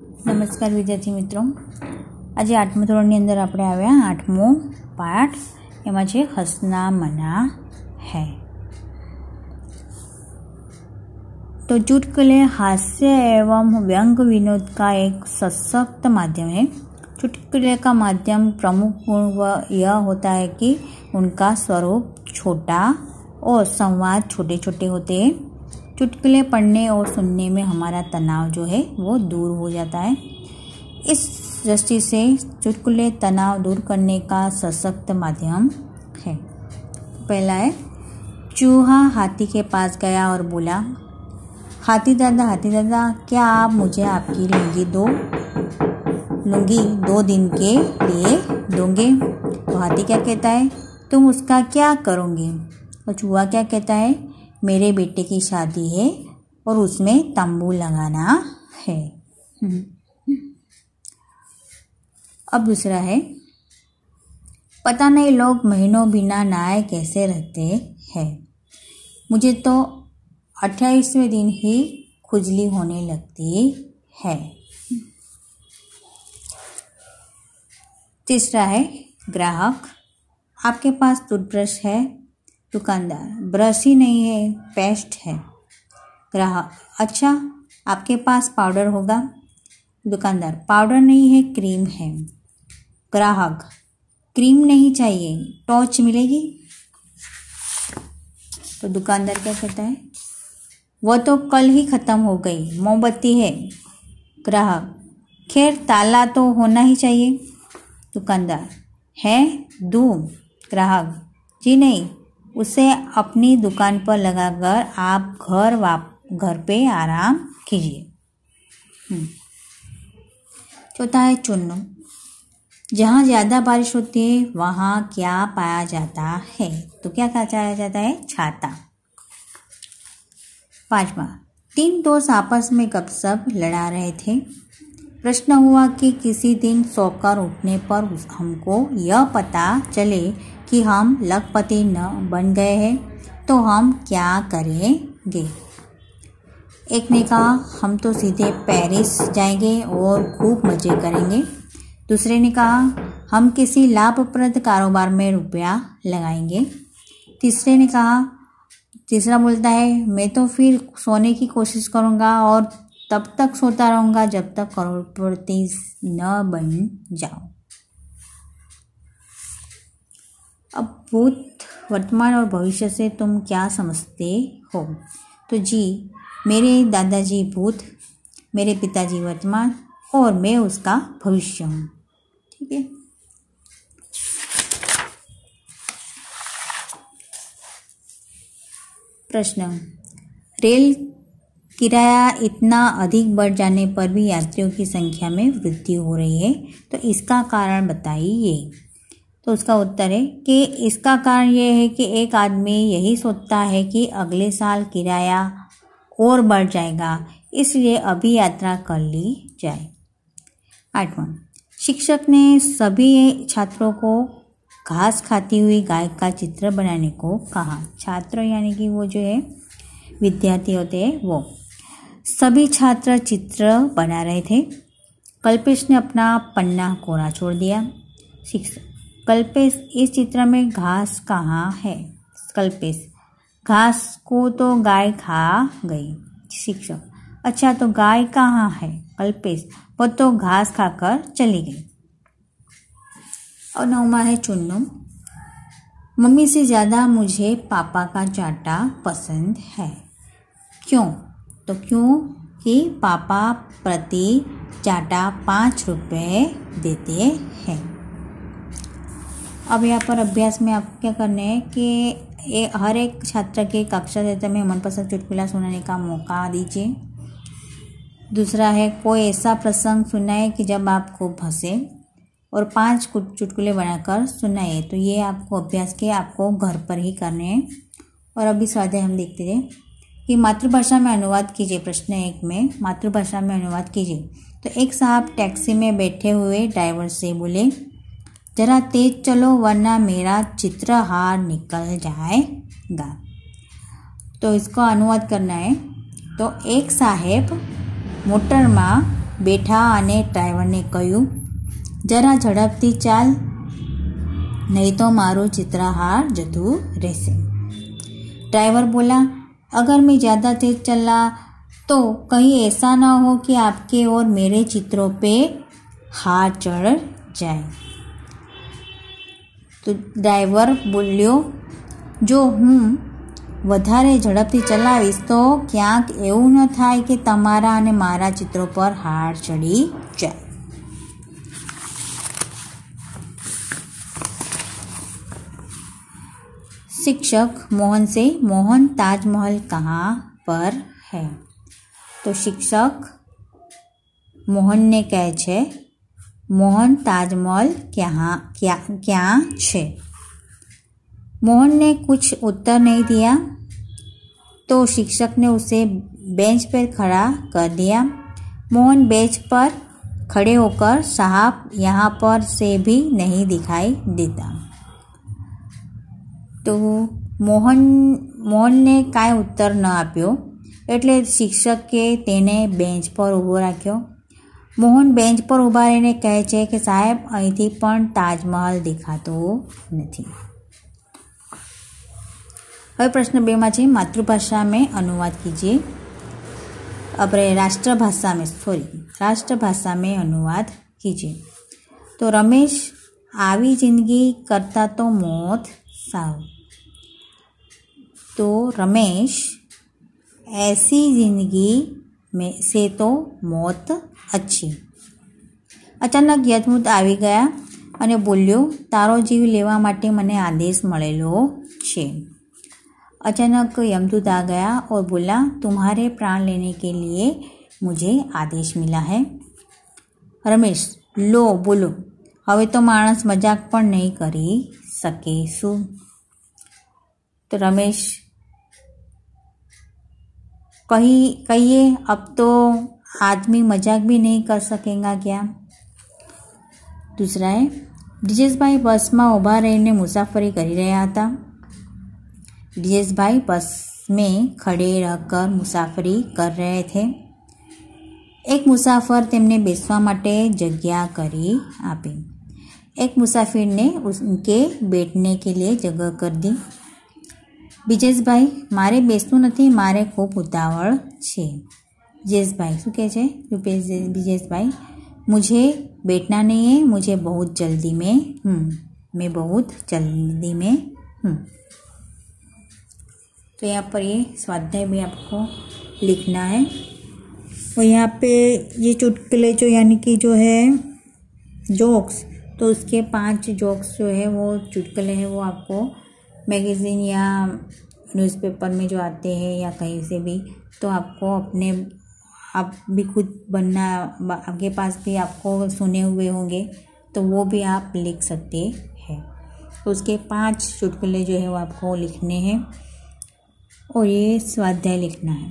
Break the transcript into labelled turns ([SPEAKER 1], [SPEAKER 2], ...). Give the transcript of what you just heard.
[SPEAKER 1] નમસ્કાર વિદ્યાર્થી મિત્રો, આજે 8મા ધોરણની અંદર આપણે આવ્યા 8મો પાઠ, એમાં છે હસના મના है। तो चुटकुले हास्य एवं व्यंग विनोद का एक सशक्त माध्यम है। चुटकुले का माध्यम प्रमुख गुण यह होता है कि उनका स्वरूप छोटा और संवाद छोटे छोटे होते हैं। चुटकुले पढ़ने और सुनने में हमारा तनाव जो है वो दूर हो जाता है। इस दृष्टि से चुटकुले तनाव दूर करने का सशक्त माध्यम है। पहला है, चूहा हाथी के पास गया और बोला, हाथी दादा क्या आप मुझे आपकी लुंगी 2 दिन के लिए दोगे? तो हाथी क्या कहता है, तुम उसका क्या करोगे? और चूहा क्या कहता है, मेरे बेटे की शादी है और उसमें तंबू लगाना है। अब दूसरा है, पता नहीं लोग महीनों बिना नहाए कैसे रहते हैं। मुझे तो 28वें दिन ही खुजली होने लगती है। तीसरा है, ग्राहक, आपके पास टूथब्रश है? दुकानदार, ब्रश ही नहीं है, पेस्ट है। ग्राहक, अच्छा आपके पास पाउडर होगा? दुकानदार, पाउडर नहीं है, क्रीम है। ग्राहक, क्रीम नहीं चाहिए, टॉर्च मिलेगी? तो दुकानदार क्या कहता है, वह तो कल ही ख़त्म हो गई, मोमबत्ती है। ग्राहक, खैर ताला तो होना ही चाहिए। दुकानदार, है दूँ? ग्राहक, जी नहीं, उसे अपनी दुकान पर लगाकर आप घर पे आराम कीजिए। चौथा है, चुन्नू, जहाँ ज़्यादा बारिश होती है वहाँ क्या पाया जाता है? तो क्या पाया जाता है? छाता। 5वां, 3 दोस्त आपस में गपशप लड़ा रहे थे। प्रश्न हुआ कि किसी दिन सोकर उठने पर हमको यह पता चले कि हम लखपति न बन गए हैं तो हम क्या करेंगे? एक ने कहा, हम तो सीधे पेरिस जाएंगे और खूब मज़े करेंगे। दूसरे ने कहा, हम किसी लाभप्रद कारोबार में रुपया लगाएंगे। तीसरा बोलता है, मैं तो फिर सोने की कोशिश करूँगा और तब तक सोता रहूँगा जब तक करोड़पति न बन जाऊँ। अब भूत, वर्तमान और भविष्य से तुम क्या समझते हो? तो जी, मेरे दादाजी भूत, मेरे पिताजी वर्तमान और मैं उसका भविष्य हूँ। ठीक है। प्रश्न, रेल किराया इतना अधिक बढ़ जाने पर भी यात्रियों की संख्या में वृद्धि हो रही है, तो इसका कारण बताइए। तो उसका उत्तर है कि इसका कारण ये है कि एक आदमी यही सोचता है कि अगले साल किराया और बढ़ जाएगा, इसलिए अभी यात्रा कर ली जाए। 8वां, शिक्षक ने सभी छात्रों को घास खाती हुई गाय का चित्र बनाने को कहा। छात्र यानी कि वो जो है विद्यार्थी होते हैं वो। सभी छात्र चित्र बना रहे थे। कल्पेश ने अपना पन्ना कोरा छोड़ दिया। शिक्षक, कल्पेश, इस चित्र में घास कहाँ है? कल्पेश, घास को तो गाय खा गई। शिक्षक, अच्छा तो गाय कहाँ है? कल्पेश, वो तो घास खाकर चली गई। और 9वां है, चुन्नू, मम्मी से ज़्यादा मुझे पापा का चाटा पसंद है। क्यों? तो क्योंकि पापा प्रति चाटा 5 रुपये देते हैं। अब यहाँ पर अभ्यास में आपको क्या करना है कि हर एक छात्र के कक्षा क्षेत्र में मनपसंद चुटकुला सुनाने का मौका दीजिए। दूसरा है, कोई ऐसा प्रसंग सुनाए कि जब आप खूब हंसे और 5 चुटकुले बनाकर सुनाइए। तो ये आपको अभ्यास के आपको घर पर ही करने हैं। और अभी स्वाध्याय हम देखते थे कि मातृभाषा में अनुवाद कीजिए। प्रश्न 1 में मातृभाषा में अनुवाद कीजिए। तो एक साहब टैक्सी में बैठे हुए ड्राइवर से बोले, जरा तेज चलो वरना मेरा चित्रहार निकल जाएगा। तो इसको अनुवाद करना है। तो एक साहेब मोटर में બેઠા અને ડ્રાઈવરને કહ્યું, જરા ઝડપથી ચાલ, नहीं तो मारो चित्रहार जतू रहसे। ड्राइवर बोला, अगर मैं ज़्यादा तेज चला तो कहीं ऐसा ना हो कि आपके और मेरे चित्रों पे हार चढ़ जाए। तो ड्राइवर बोल्यो, जो हूँ વધારે ઝડપથી ચલાવીશ તો ક્યાંક એવું ન થાય કે તમારા અને મારા ચિત્રો પર હાર ચડી જાય। शिक्षक मोहन से, मोहन ताजमहल कहाँ पर है? तो शिक्षक मोहन ने कहे छे, मोहन ताजमहल क्या छे? मोहन ने कुछ उत्तर नहीं दिया तो शिक्षक ने उसे बेंच पर खड़ा कर दिया। मोहन बेंच पर खड़े होकर, साहब यहाँ पर से भी नहीं दिखाई देता। तो मोहन ने कांई उत्तर न आप्यो એટલે શિક્ષકે તેને બેન્ચ પર ઊભો રાખ્યો। મોહન બેન્ચ પર ઊભા રહીને કહે છે કે સાહેબ અહીંથી પણ તાજમહલ દેખાતો નથી। હવે પ્રશ્ન 2 માં છે, मातृभाषा में अनुवाद कीजिए। अपने राष्ट्रभाषा में अनुवाद कीजिए। तो रमेश, आवी जिंदगी करता तो मौत साव। तो रमेश, ऐसी जिंदगी में से तो मौत अच्छी। अचानक यजमुत आवी गया અને બોલ્યો, તારો જીવ લેવા માટે મને આદેશ મળેલો છે। अचानक यमदूत आ गया और बोला, तुम्हारे प्राण लेने के लिए मुझे आदेश मिला है। रमेश, लो बोलो, હવે તો માણસ મજાક પણ નહીં કરી શકે શું? तो रमेश, कहिए, अब तो आदमी मजाक भी नहीं कर सकेगा क्या? दूसरा है, ब्रिजेशभाई बस में ऊभा रहीने मुसाफरी करी रह्या हता। ब्रिजेशभाई बस में खड़े रहकर मुसाफरी कर रहे थे। एक मुसाफर तेमने बेसवा माटे जग्या करी आपी। एक मुसाफिर ने उनके बैठने के लिए जगह कर दी। ब्रिजेशभाई, मारे बेसવું નથી, मारे खूब उतावળ છે। ब्रिजेशभाई શું કહે છે? ब्रिजेशभाई, मुझे बैठना नहीं है, मुझे बहुत जल्दी में हूँ, मैं बहुत जल्दी में हूँ। तो यहाँ पर ये स्वाध्याय भी आपको लिखना है। और यहाँ पे ये चुटकुले जो यानी कि जो है जोक्स, तो उसके 5 जोक्स जो है वो चुटकुले हैं वो आपको मैगज़ीन या न्यूज़पेपर में जो आते हैं या कहीं से भी, तो आपको आप भी खुद बनना, आपके पास भी आपको सुने हुए होंगे तो वो भी आप लिख सकते हैं। तो उसके 5 चुटकुले जो है वो आपको लिखने हैं और ये स्वाध्याय लिखना है।